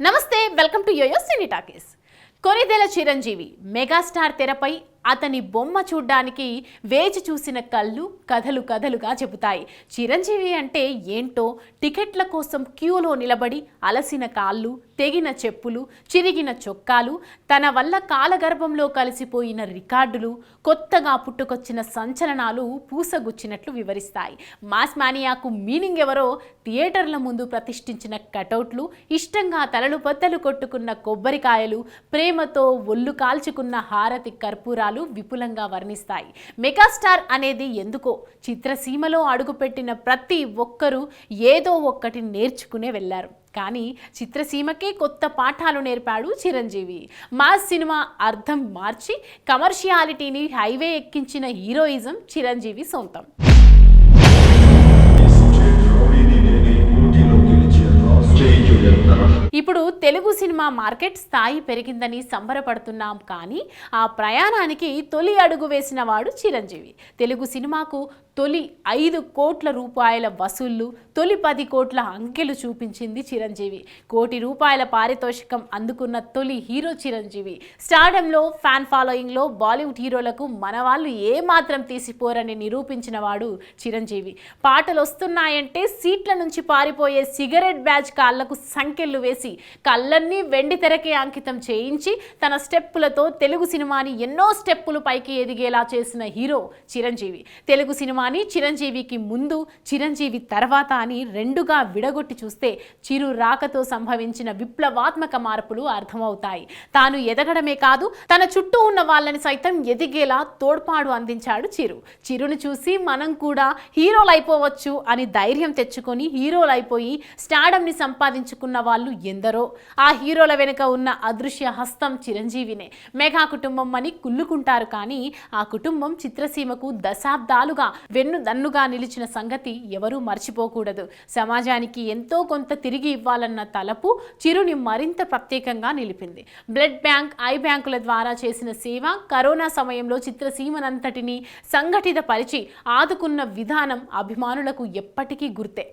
నమస్తే, welcome to YOYO Cine Talkies. Konidela Chiranjeevi megastar తెరపై అతని బొమ్మ చూడ్డానికి వేచి చూసిన కళ్ళు కథలు కథలుగా చెబుతాయి. చిరంజీవి అంటే ఏంటో, టికెట్ల కోసం క్యూలో నిలబడి అలసిన కాళ్ళు, తెగిన చెప్పులు, చిరిగిన చొక్కాలు, తన వల్ల కాలగర్భంలో కలిసిపోయిన రికార్డులు, కొత్తగా పుట్టుకొచ్చిన సంచలనాలు పూసగుచ్చినట్లు వివరిస్తాయి. మాస్ మానియాకు మీనింగ్ ఎవరో థియేటర్ల ముందు ప్రతిష్ఠించిన కటౌట్లు, ఇష్టంగా తలలు బద్దలు కొట్టుకున్న కొబ్బరికాయలు, ప్రేమతో ఒళ్ళు కాల్చుకున్న హారతి కర్పూరాలు విపులంగా వర్ణిస్తాయి. మెగాస్టార్ అనేది ఎందుకో చిత్రసీమలో అడుగుపెట్టిన ప్రతి ఒక్కరూ ఏదో ఒక్కటి నేర్చుకునే వెళ్ళారు. కానీ చిత్రసీమకే కొత్త పాఠాలు నేర్పాడు చిరంజీవి. మాస్ సినిమా అర్థం మార్చి కమర్షియాలిటీని హైవే ఎక్కించిన హీరోయిజం చిరంజీవి సొంతం. ఇప్పుడు తెలుగు సినిమా మార్కెట్ స్థాయి పెరిగిందని సంబరపడుతున్నాం, కానీ ఆ ప్రయాణానికి తొలి అడుగు వేసిన వాడు చిరంజీవి. తెలుగు సినిమాకు తొలి 5 కోట్ల రూపాయల వసూళ్లు, తొలి 10 కోట్ల అంకెలు చూపించింది చిరంజీవి. కోటి రూపాయల పారితోషికం అందుకున్న తొలి హీరో చిరంజీవి. స్టార్డంలో, ఫ్యాన్ ఫాలోయింగ్లో బాలీవుడ్ హీరోలకు మన వాళ్ళు ఏమాత్రం తీసిపోరని నిరూపించిన వాడు చిరంజీవి. పాటలు వస్తున్నాయంటే సీట్ల నుంచి పారిపోయే సిగరెట్ బ్యాచ్ కాళ్లకు సంకెళ్లు వేసి కళ్ళన్నీ వెండి తెరకే అంకితం చేయించి తన స్టెప్పులతో తెలుగు సినిమాని ఎన్నో స్టెప్పులు పైకి ఎదిగేలా చేసిన హీరో చిరంజీవి. తెలుగు సినిమాని చిరంజీవికి ముందు, చిరంజీవి తర్వాత అని రెండుగా విడగొట్టి చూస్తే చిరు రాకతో సంభవించిన విప్లవాత్మక మార్పులు అర్థమవుతాయి. తాను ఎదగడమే కాదు, తన చుట్టూ ఉన్న వాళ్ళని సైతం ఎదిగేలా తోడ్పాడు అందించాడు చిరు. చిరును చూసి మనం కూడా హీరోలైపోవచ్చు అని ధైర్యం తెచ్చుకొని హీరోలైపోయి స్టార్డంని సంపాదించుకున్న వాళ్ళు ఎందరో. ఆ హీరోల వెనుక ఉన్న అదృశ్య హస్తం చిరంజీవినే. మెగా కుటుంబం అని కుళ్ళుకుంటారు, కానీ ఆ కుటుంబం చిత్రసీమకు దశాబ్దాలుగా వెన్నుదన్నుగా నిలిచిన సంగతి ఎవరూ మర్చిపోకూడదు. సమాజానికి ఎంతో కొంత తిరిగి ఇవ్వాలన్న తలపు చిరుని మరింత ప్రత్యేకంగా నిలిపింది. బ్లడ్ బ్యాంక్, ఐ బ్యాంకుల ద్వారా చేసిన సేవ కరోనా సమయంలో చిత్రసీమనంతటిని సంఘటిత పరిచి ఆదుకున్న విధానం అభిమానులకు ఎప్పటికీ గుర్తే.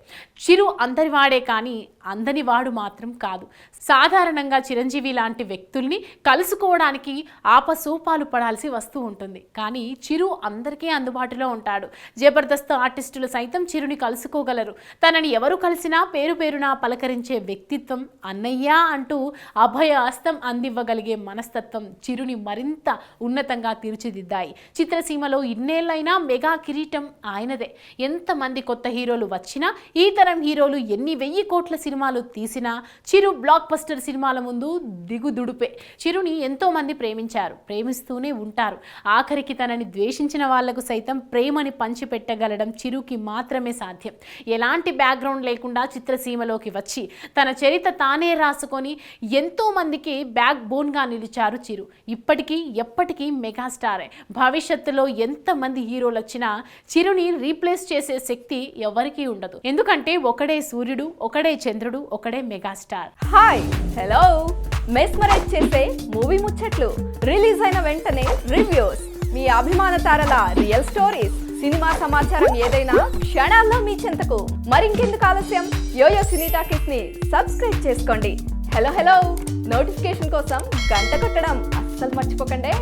చిరు అందరివాడే, కానీ అందని వాడు మాత్రం కాదు. సాధారణంగా చిరంజీవి లాంటి వ్యక్తుల్ని కలుసుకోవడానికి ఆపసోపాలు పడాల్సి వస్తూ ఉంటుంది, కానీ చిరు అందరికీ అందుబాటులో ఉంటాడు. జబర్దస్త్ ఆర్టిస్టులు సైతం చిరుని కలుసుకోగలరు. తనని ఎవరు కలిసినా పేరు పేరున పలకరించే వ్యక్తిత్వం, అన్నయ్య అంటూ అభయ హస్తం అందివ్వగలిగే మనస్తత్వం చిరుని మరింత ఉన్నతంగా తీర్చిదిద్దాయి. చిత్రసీమలో ఇన్నేళ్లైనా మెగా కిరీటం ఆయనదే. ఎంతమంది కొత్త హీరోలు వచ్చినా, ఈ తరం హీరోలు ఎన్ని 1000 కోట్ల సినిమాలు తీసినా చిరు బ్లాక్ బస్టర్ సినిమాల ముందు దిగుదుడుపే. చిరుని ఎంతో మంది ప్రేమించారు, ప్రేమిస్తూనే ఉంటారు. ఆఖరికి తనని ద్వేషించిన వాళ్లకు సైతం ప్రేమని పంచిపెట్టగలడం చిరుకి మాత్రమే సాధ్యం. ఎలాంటి బ్యాక్గ్రౌండ్ లేకుండా చిత్రసీమలోకి వచ్చి తన చరిత్ర తానే రాసుకొని ఎంతో మందికి బ్యాక్ బోన్గా నిలిచారు చిరు. ఇప్పటికీ ఎప్పటికీ మెగాస్టారే. భవిష్యత్తులో ఎంతమంది హీరోలు వచ్చినా చిరుని రీప్లేస్ చేసే శక్తి ఎవరికీ ఉండదు. ఎందుకంటే ఒకడే సూర్యుడు, ఒకడే చంద్రుడు, ఒకడే మెగాస్టార్. Hi, hello. మెస్మరైజ్ చేసే మూవీ ముచ్చట్లు, రిలీజ్ అయిన వెంటనే రివ్యూస్, మీ అభిమాన తారల రియల్ స్టోరీస్, సినిమా సమాచారం ఏదైనా క్షణాల్లో మీ చెంతకు. మరింకెందుకు ఆలస్యం, యోయో సినీ టాకీస్ ని సబ్స్క్రైబ్ చేసుకోండి. హలో హలో నోటిఫికేషన్ కోసం గంట కొట్టడం అస్సలు మర్చిపోకండి.